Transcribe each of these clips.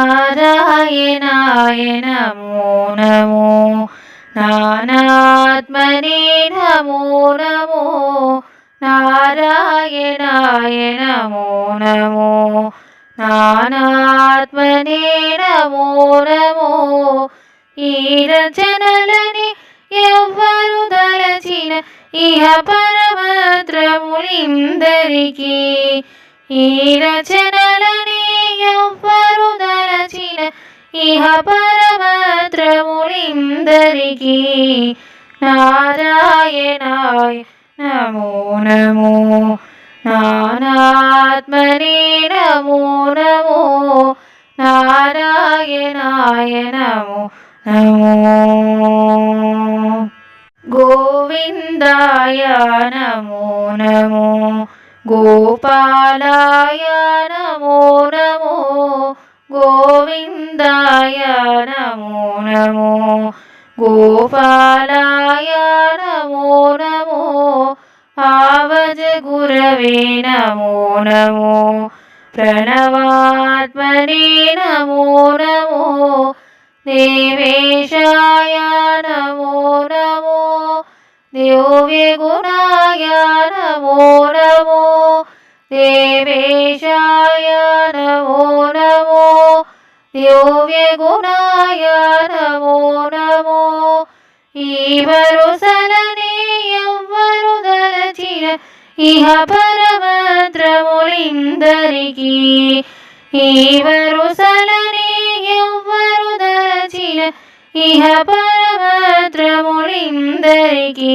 నారాయణాయ నమో నమో నానాత్మనే నమో నమో నారాయణాయ నమో నమో నానాత్మనే నమో నమో ఈ రచనలని ఎవ్వరు దలచిన ఇహ పరమద్రములిందరికీ ఈ రచనలని ఎవ్వరు దలచిన ఇహ పరమద్రములిందరికీ నారాయణాయ నమో నమో నానాత్మనే నమో నమో నారాయణాయ నమో నమో గోవిందాయ నమో నమో గోపాలాయ నమో నమో గోవిందాయ నమో నమో గోపాలాయ నమో నమో ఆవజ గురవే నమో నమో ప్రణవాత్మనే నమో నమో దేవేశాయ నమో నమో దివ్యగుణాయ నమో నమో దేవేశాయ నమో నమో దివ్యగుణాయ నమో నమో ఈ వరుసలని ఎవ్వరు దలచిన ఇహ పరమద్రములిందరికీ ఈ వరుసలని ఎవ్వరు దలచిన ఇహ పరమద్రములిందరికీ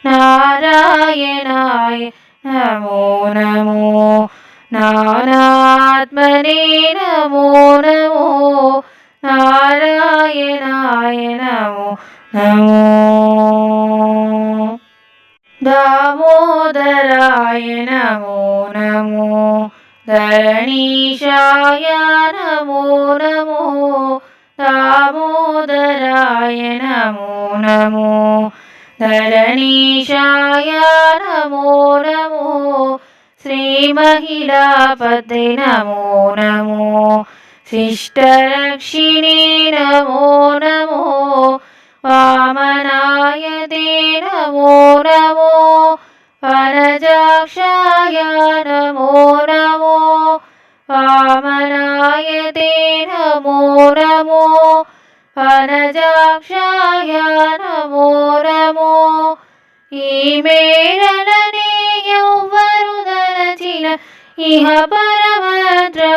నారాయణాయ నమో నమో నానాత్మనే నమో నమో నారాయణాయ నమో నమో దామోదరాయ నమో నమో ధరణీశాయ నమో నమో దామోదరాయ నమో నమో ధరణీశాయ నమో నమో శ్రీమహిళాపతే నమో నమో శిష్టరక్షిణే నమో నమో వామనాయ తే నమో నమో వనజాక్షాయ నమో నమో వామనాయ తే నమో నమో వనజాక్షాయ నమో నమో ఈ మేళలని ఎవ్వరు దలచిన ఇహ పరమద్రములిందరికీ